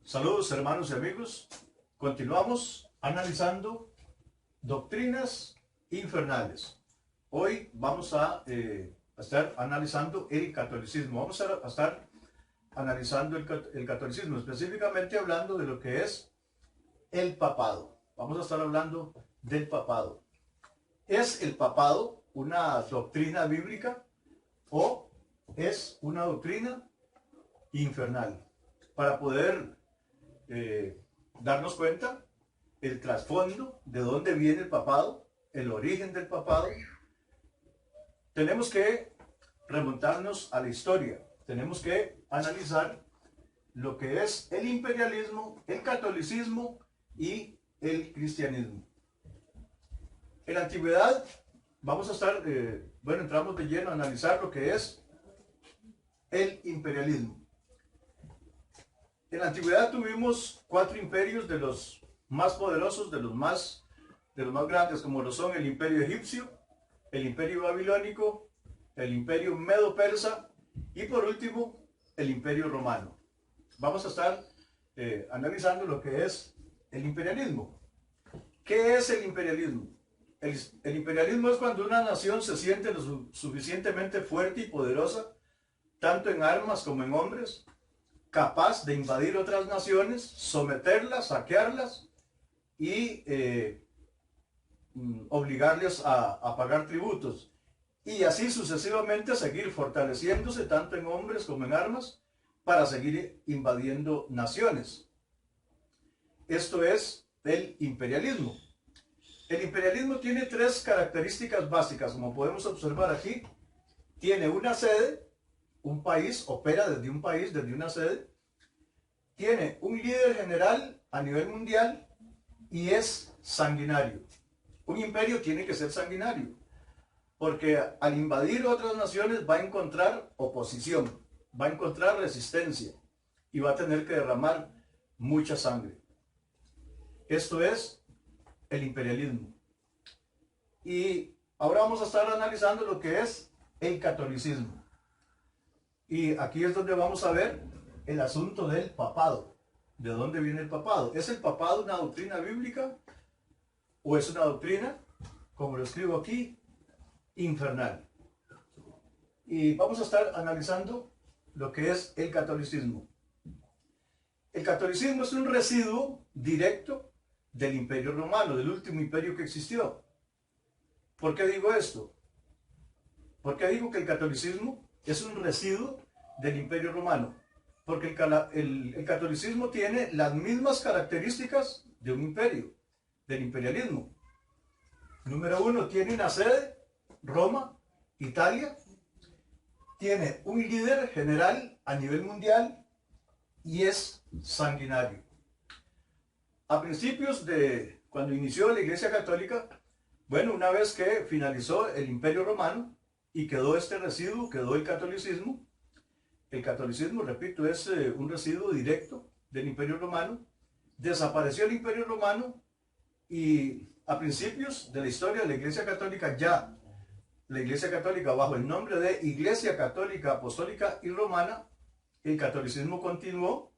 Saludos hermanos y amigos, continuamos analizando doctrinas infernales. Hoy vamos a estar analizando el catolicismo, vamos a estar analizando el catolicismo, específicamente hablando de lo que es el papado. Vamos a estar hablando del papado. ¿Es el papado una doctrina bíblica o es una doctrina infernal? Para poder darnos cuenta el trasfondo de dónde viene el papado, el origen del papado, tenemos que remontarnos a la historia, tenemos que analizar lo que es el imperialismo, el catolicismo y el cristianismo. En la antigüedad vamos a estar, entramos de lleno a analizar lo que es el imperialismo. En la antigüedad tuvimos 4 imperios de los más poderosos, de los más grandes, como lo son el imperio egipcio, el imperio babilónico, el imperio medo-persa y por último el imperio romano. Vamos a estar analizando lo que es el imperialismo. ¿Qué es el imperialismo? El imperialismo es cuando una nación se siente lo suficientemente fuerte y poderosa, tanto en armas como en hombres, capaz de invadir otras naciones, someterlas, saquearlas y obligarles a pagar tributos. Y así sucesivamente seguir fortaleciéndose tanto en hombres como en armas para seguir invadiendo naciones. Esto es el imperialismo. El imperialismo tiene 3 características básicas, como podemos observar aquí. Tiene una sede. Un país opera desde un país, desde una sede, tiene un líder general a nivel mundial y es sanguinario. Un imperio tiene que ser sanguinario, porque al invadir otras naciones va a encontrar oposición, va a encontrar resistencia y va a tener que derramar mucha sangre. Esto es el imperialismo. Y ahora vamos a estar analizando lo que es el catolicismo. Y aquí es donde vamos a ver el asunto del papado. ¿De dónde viene el papado? ¿Es el papado una doctrina bíblica o es una doctrina, como lo escribo aquí, infernal? Y vamos a estar analizando lo que es el catolicismo. El catolicismo es un residuo directo del imperio romano, del último imperio que existió. ¿Por qué digo esto? ¿Por qué digo que el catolicismo es un residuo del imperio romano? Porque el catolicismo tiene las mismas características de un imperio, del imperialismo. Número 1, tiene una sede, Roma, Italia. Tiene un líder general a nivel mundial y es sanguinario. A principios de cuando inició la Iglesia Católica, una vez que finalizó el imperio romano y quedó este residuo, quedó el catolicismo. El catolicismo, repito, es un residuo directo del imperio romano. Desapareció el imperio romano y a principios de la historia de la Iglesia Católica, ya la Iglesia Católica bajo el nombre de Iglesia Católica Apostólica y Romana, el catolicismo continuó,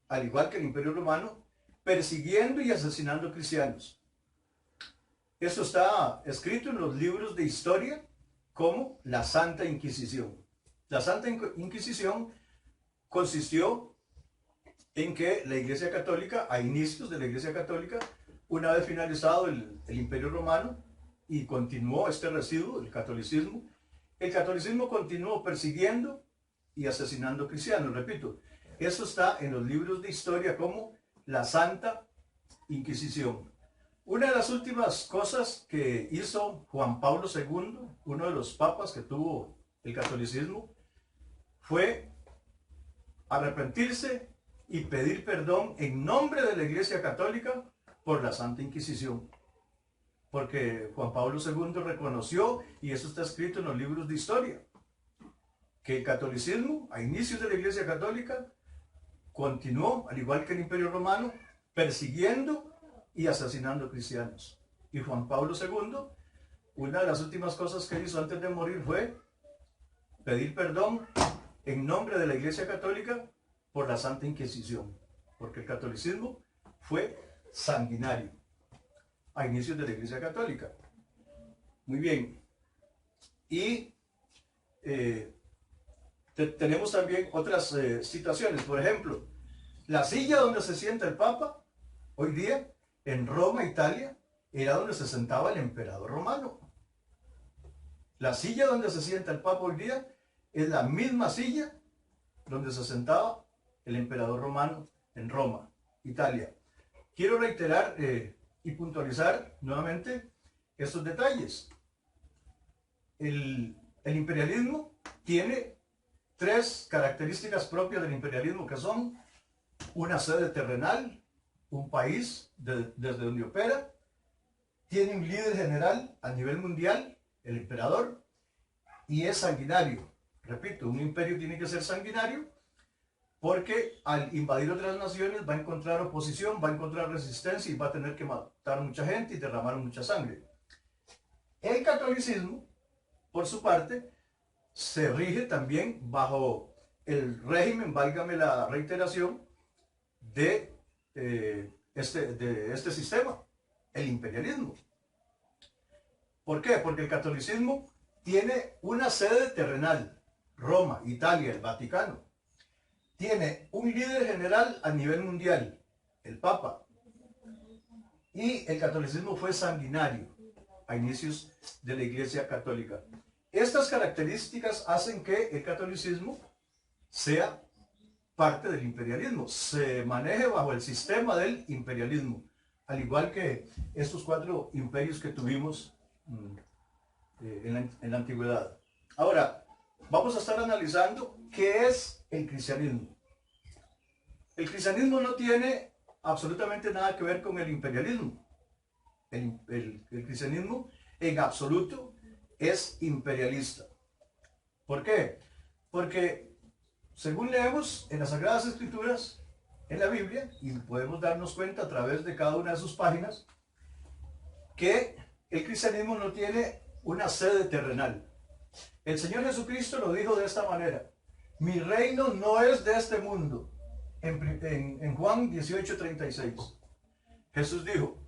al igual que el imperio romano, persiguiendo y asesinando cristianos. Esto está escrito en los libros de historia como la Santa Inquisición. La Santa Inquisición consistió en que la Iglesia Católica, a inicios de la Iglesia Católica, una vez finalizado el Imperio Romano y continuó este residuo, el catolicismo continuó persiguiendo y asesinando cristianos. Repito, eso está en los libros de historia como la Santa Inquisición. Una de las últimas cosas que hizo Juan Pablo II, uno de los papas que tuvo el catolicismo, fue arrepentirse y pedir perdón en nombre de la Iglesia Católica por la Santa Inquisición. Porque Juan Pablo II reconoció, y eso está escrito en los libros de historia, que el catolicismo, a inicios de la Iglesia Católica, continuó, al igual que el Imperio Romano, persiguiendo y asesinando cristianos. Y Juan Pablo II, una de las últimas cosas que hizo antes de morir fue pedir perdón en nombre de la Iglesia Católica por la Santa Inquisición. Porque el catolicismo fue sanguinario a inicios de la Iglesia Católica. Muy bien. Y tenemos también otras situaciones. Por ejemplo, la silla donde se sienta el Papa hoy día en Roma, Italia, era donde se sentaba el emperador romano. La silla donde se sienta el Papa hoy día es la misma silla donde se sentaba el emperador romano en Roma, Italia. Quiero reiterar y puntualizar nuevamente estos detalles. El imperialismo tiene tres características propias del imperialismo, que son una sede terrenal, un país desde donde opera, tiene un líder general a nivel mundial, el emperador, y es sanguinario. Repito, un imperio tiene que ser sanguinario porque al invadir otras naciones va a encontrar oposición, va a encontrar resistencia y va a tener que matar mucha gente y derramar mucha sangre. El catolicismo, por su parte, se rige también bajo el régimen, válgame la reiteración, de este sistema, el imperialismo. ¿Por qué? Porque el catolicismo tiene una sede terrenal, Roma, Italia, el Vaticano. Tiene un líder general a nivel mundial, el Papa. Y el catolicismo fue sanguinario a inicios de la Iglesia Católica. Estas características hacen que el catolicismo sea parte del imperialismo, se maneje bajo el sistema del imperialismo, al igual que estos cuatro imperios que tuvimos en la antigüedad. Ahora, vamos a estar analizando qué es el cristianismo. El cristianismo no tiene absolutamente nada que ver con el imperialismo. El cristianismo en absoluto es imperialista. ¿Por qué? Porque según leemos en las Sagradas Escrituras, en la Biblia, y podemos darnos cuenta a través de cada una de sus páginas, que el cristianismo no tiene una sede terrenal. El Señor Jesucristo lo dijo de esta manera: mi reino no es de este mundo. En Juan 18:36. Jesús dijo: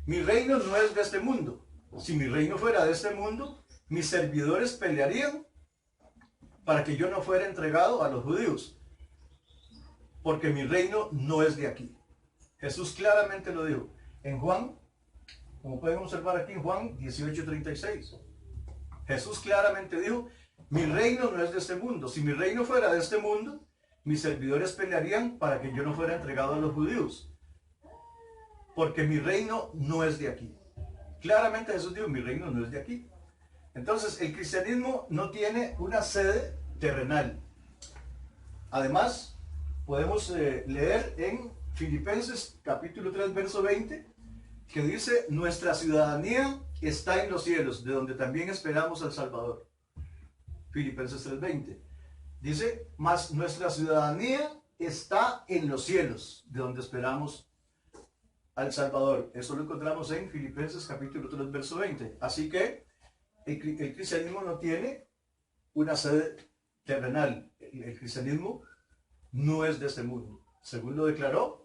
mi reino no es de este mundo. Si mi reino fuera de este mundo, mis servidores pelearían para que yo no fuera entregado a los judíos, porque mi reino no es de aquí. Jesús claramente lo dijo en Juan, como pueden observar aquí en Juan 18:36. Jesús claramente dijo: mi reino no es de este mundo. Si mi reino fuera de este mundo, mis servidores pelearían para que yo no fuera entregado a los judíos, porque mi reino no es de aquí. Claramente Jesús dijo: mi reino no es de aquí. Entonces, el cristianismo no tiene una sede terrenal. Además, podemos leer en Filipenses capítulo 3, verso 20, que dice: nuestra ciudadanía está en los cielos, de donde también esperamos al Salvador. Filipenses 3:20. Dice: mas nuestra ciudadanía está en los cielos, de donde esperamos al Salvador. Eso lo encontramos en Filipenses capítulo 3, verso 20. Así que el cristianismo no tiene una sede terrenal. El cristianismo no es de este mundo, según lo declaró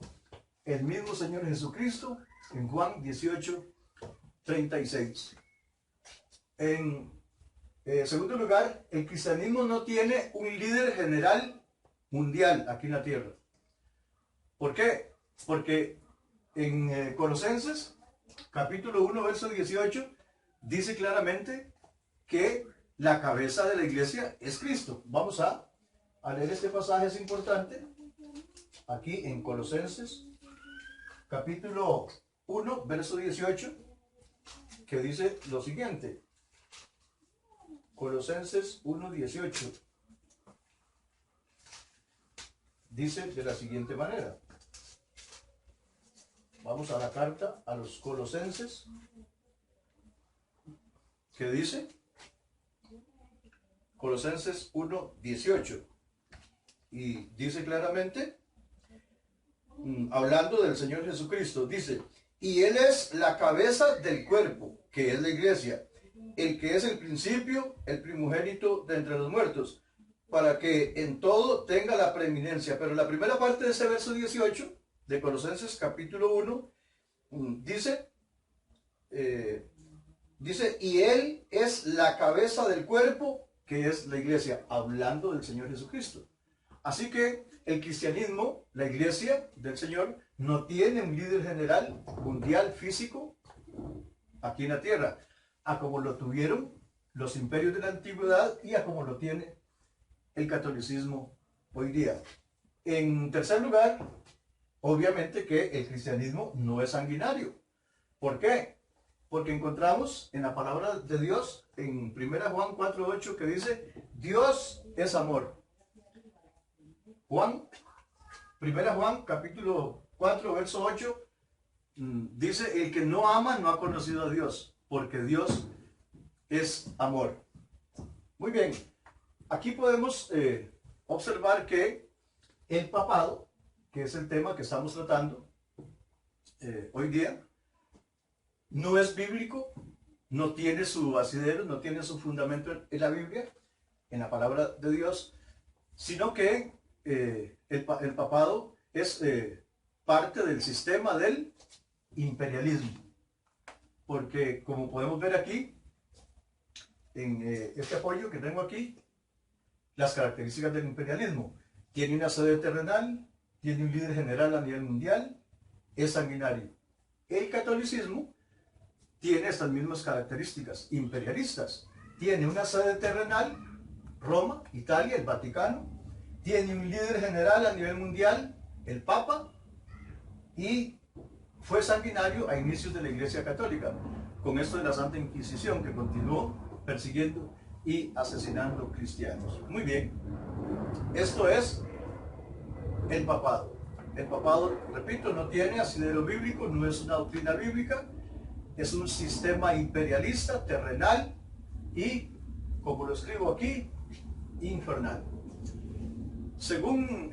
el mismo Señor Jesucristo en Juan 18:36. En segundo lugar, el cristianismo no tiene un líder general mundial aquí en la tierra. ¿Por qué? Porque en Colosenses capítulo 1, verso 18 dice claramente que la cabeza de la iglesia es Cristo. Vamos a leer este pasaje, es importante, aquí en Colosenses capítulo 1, verso 18, que dice lo siguiente. Colosenses 1, 18 dice de la siguiente manera. Vamos a la carta a los Colosenses, que dice, Colosenses 1, 18, y dice claramente, hablando del Señor Jesucristo, dice: y Él es la cabeza del cuerpo, que es la iglesia, el que es el principio, el primogénito de entre los muertos, para que en todo tenga la preeminencia. Pero la primera parte de ese verso 18 de Colosenses capítulo 1, dice, y Él es la cabeza del cuerpo, que es la iglesia, hablando del Señor Jesucristo. Así que el cristianismo, la iglesia del Señor, no tiene un líder general mundial físico aquí en la tierra, a como lo tuvieron los imperios de la antigüedad y a como lo tiene el catolicismo hoy día. En tercer lugar, obviamente que el cristianismo no es sanguinario. ¿Por qué? Porque encontramos en la palabra de Dios, en 1 Juan 4:8, que dice, Dios es amor. 1 Juan capítulo 4, verso 8, dice, el que no ama no ha conocido a Dios, porque Dios es amor. Muy bien, aquí podemos observar que el papado, que es el tema que estamos tratando hoy día, no es bíblico, no tiene su asidero, no tiene su fundamento en la Biblia, en la palabra de Dios, sino que el papado es parte del sistema del imperialismo. Porque como podemos ver aquí, en este apoyo que tengo aquí, las características del imperialismo. Tiene una sede terrenal, tiene un líder general a nivel mundial, es sanguinario. El catolicismo tiene estas mismas características imperialistas. Tiene una sede terrenal, Roma, Italia, el Vaticano. Tiene un líder general a nivel mundial, el Papa. Y fue sanguinario a inicios de la Iglesia Católica, con esto de la Santa Inquisición, que continuó persiguiendo y asesinando cristianos. Muy bien, esto es el papado. El papado, repito, no tiene asidero bíblico, no es una doctrina bíblica, es un sistema imperialista, terrenal y, como lo escribo aquí, infernal. Según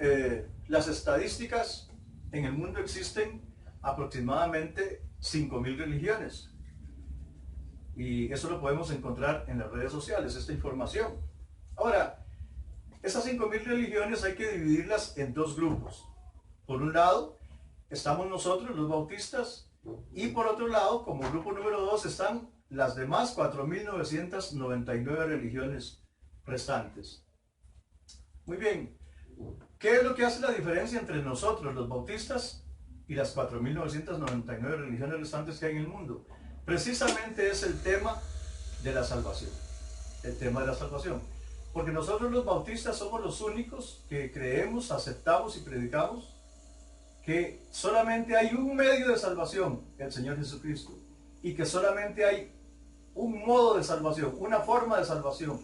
las estadísticas, en el mundo existen aproximadamente 5.000 religiones. Y eso lo podemos encontrar en las redes sociales, esta información. Ahora, esas 5.000 religiones hay que dividirlas en dos grupos. Por un lado, estamos nosotros, los bautistas, y por otro lado, como grupo número 2, están las demás 4.999 religiones restantes. Muy bien, ¿qué es lo que hace la diferencia entre nosotros, los bautistas, y las 4.999 religiones restantes que hay en el mundo? Precisamente es el tema de la salvación. El tema de la salvación. Porque nosotros los bautistas somos los únicos que creemos, aceptamos y predicamos que solamente hay un medio de salvación, el Señor Jesucristo. Y que solamente hay un modo de salvación, una forma de salvación,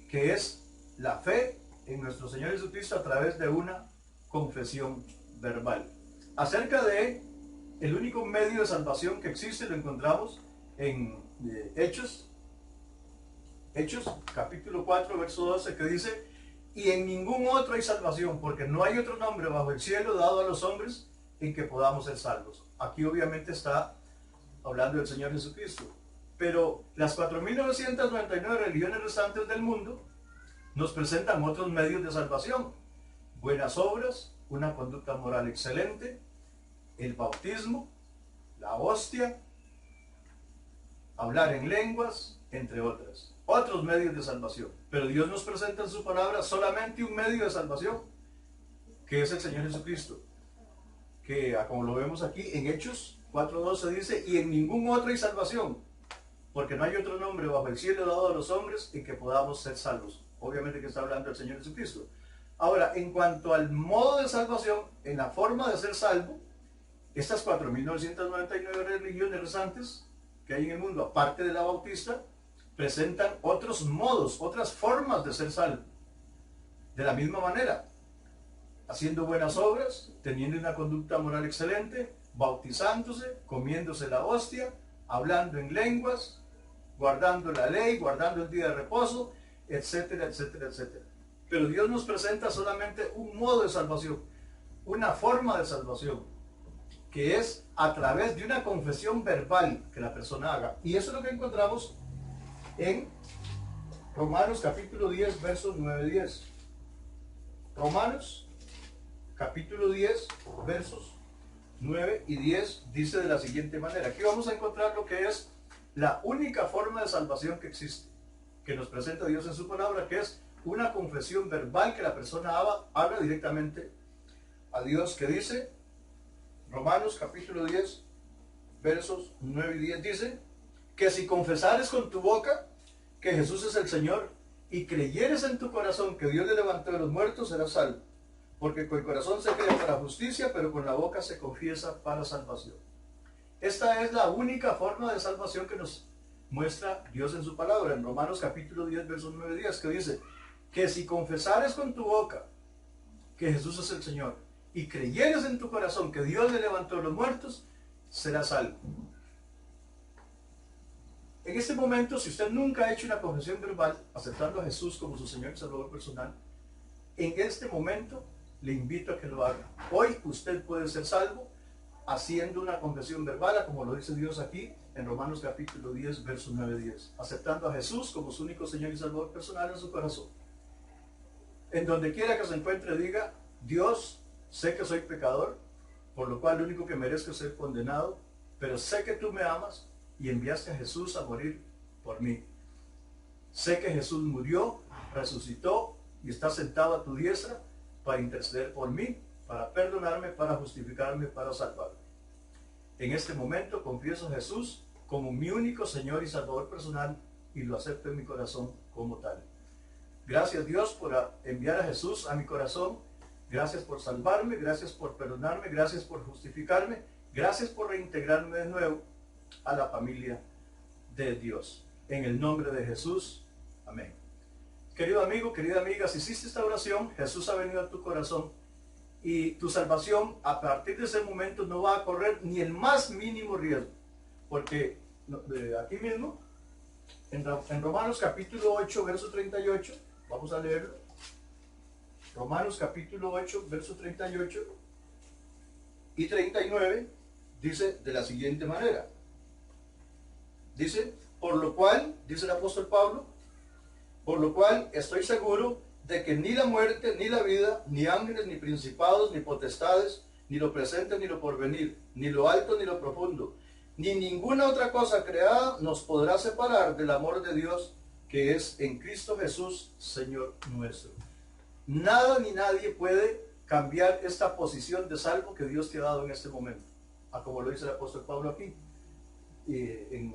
que es la fe en nuestro Señor Jesucristo a través de una confesión verbal. Acerca de el único medio de salvación que existe, lo encontramos en Hechos capítulo 4, verso 12, que dice, y en ningún otro hay salvación, porque no hay otro nombre bajo el cielo dado a los hombres en que podamos ser salvos. Aquí obviamente está hablando del Señor Jesucristo. Pero las 4.999 religiones restantes del mundo nos presentan otros medios de salvación. Buenas obras, una conducta moral excelente, el bautismo, la hostia, hablar en lenguas, entre otras. Otros medios de salvación. Pero Dios nos presenta en su palabra solamente un medio de salvación, que es el Señor Jesucristo. Que como lo vemos aquí en Hechos 4:12 dice, y en ningún otro hay salvación, porque no hay otro nombre bajo el cielo dado a los hombres en que podamos ser salvos. Obviamente que está hablando del Señor Jesucristo. Ahora, en cuanto al modo de salvación, en la forma de ser salvo, estas 4.999 religiones restantes que hay en el mundo, aparte de la bautista, presentan otros modos, otras formas de ser salvo. De la misma manera, haciendo buenas obras, teniendo una conducta moral excelente, bautizándose, comiéndose la hostia, hablando en lenguas, guardando la ley, guardando el día de reposo, etcétera, etcétera, etcétera. Pero Dios nos presenta solamente un modo de salvación, una forma de salvación, que es a través de una confesión verbal que la persona haga. Y eso es lo que encontramos en Romanos capítulo 10, versos 9-10. Romanos capítulo 10, versos 9 y 10 dice de la siguiente manera. Aquí vamos a encontrar lo que es la única forma de salvación que existe, que nos presenta Dios en su palabra, que es una confesión verbal que la persona haga directamente a Dios, que dice, Romanos capítulo 10, versos 9 y 10, dice, que si confesares con tu boca que Jesús es el Señor, y creyeres en tu corazón que Dios le levantó de los muertos, serás salvo. Porque con el corazón se cree para justicia, pero con la boca se confiesa para salvación. Esta es la única forma de salvación que nos muestra Dios en su palabra, en Romanos capítulo 10, versos 9 y 10, que dice, que si confesares con tu boca que Jesús es el Señor, y creyeres en tu corazón que Dios le levantó de los muertos, serás salvo. En este momento, si usted nunca ha hecho una confesión verbal, aceptando a Jesús como su Señor y Salvador personal, en este momento le invito a que lo haga. Hoy usted puede ser salvo haciendo una confesión verbal, como lo dice Dios aquí en Romanos capítulo 10, versos 9 y 10, aceptando a Jesús como su único Señor y Salvador personal en su corazón. En donde quiera que se encuentre, diga, Dios, sé que soy pecador, por lo cual lo único que merezco es ser condenado, pero sé que tú me amas y enviaste a Jesús a morir por mí. Sé que Jesús murió, resucitó y está sentado a tu diestra para interceder por mí, para perdonarme, para justificarme, para salvarme. En este momento confieso a Jesús como mi único Señor y Salvador personal y lo acepto en mi corazón como tal. Gracias Dios por enviar a Jesús a mi corazón. Gracias por salvarme, gracias por perdonarme, gracias por justificarme, gracias por reintegrarme de nuevo a la familia de Dios. En el nombre de Jesús. Amén. Querido amigo, querida amiga, si hiciste esta oración, Jesús ha venido a tu corazón y tu salvación a partir de ese momento no va a correr ni el más mínimo riesgo. Porque aquí mismo, en Romanos capítulo 8, verso 38, vamos a leerlo. Romanos capítulo 8, verso 38 y 39, dice de la siguiente manera. Dice, por lo cual, dice el apóstol Pablo, por lo cual estoy seguro de que ni la muerte, ni la vida, ni ángeles, ni principados, ni potestades, ni lo presente, ni lo porvenir, ni lo alto, ni lo profundo, ni ninguna otra cosa creada nos podrá separar del amor de Dios que es en Cristo Jesús, Señor nuestro. Nada ni nadie puede cambiar esta posición de salvo que Dios te ha dado en este momento, como lo dice el apóstol Pablo aquí, en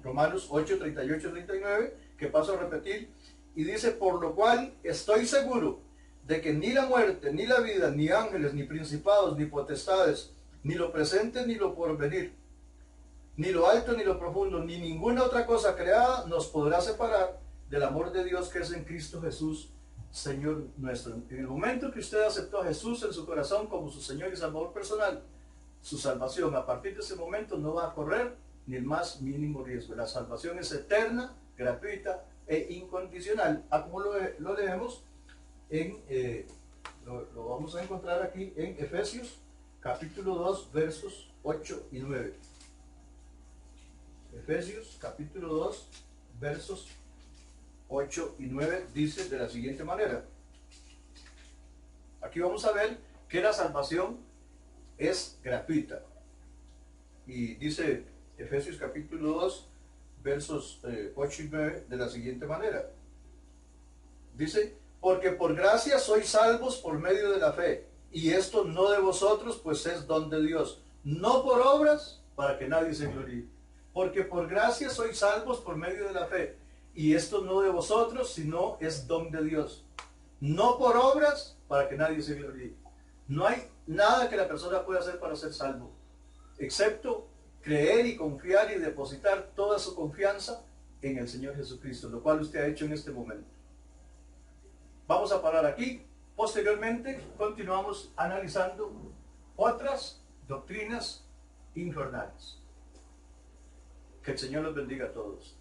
Romanos 8, 38, 39, que paso a repetir, y dice, por lo cual estoy seguro de que ni la muerte, ni la vida, ni ángeles, ni principados, ni potestades, ni lo presente, ni lo porvenir, ni lo alto, ni lo profundo, ni ninguna otra cosa creada nos podrá separar del amor de Dios que es en Cristo Jesús, Señor nuestro. En el momento que usted aceptó a Jesús en su corazón como su Señor y Salvador personal, su salvación a partir de ese momento no va a correr ni el más mínimo riesgo. La salvación es eterna, gratuita e incondicional. Como lo leemos lo vamos a encontrar aquí en Efesios capítulo 2 versos 8 y 9. Efesios capítulo 2 versos 8 y 9 dice de la siguiente manera. Aquí vamos a ver que la salvación es gratuita. Y dice Efesios capítulo 2 versos 8 y 9 de la siguiente manera. Dice, porque por gracia sois salvos por medio de la fe, y esto no de vosotros, pues es don de Dios, no por obras, para que nadie se gloríe. Porque por gracia sois salvos por medio de la fe, y esto no de vosotros, sino es don de Dios, no por obras, para que nadie se gloríe. No hay nada que la persona pueda hacer para ser salvo, excepto creer y confiar y depositar toda su confianza en el Señor Jesucristo, lo cual usted ha hecho en este momento. Vamos a parar aquí. Posteriormente continuamos analizando otras doctrinas infernales. Que el Señor los bendiga a todos.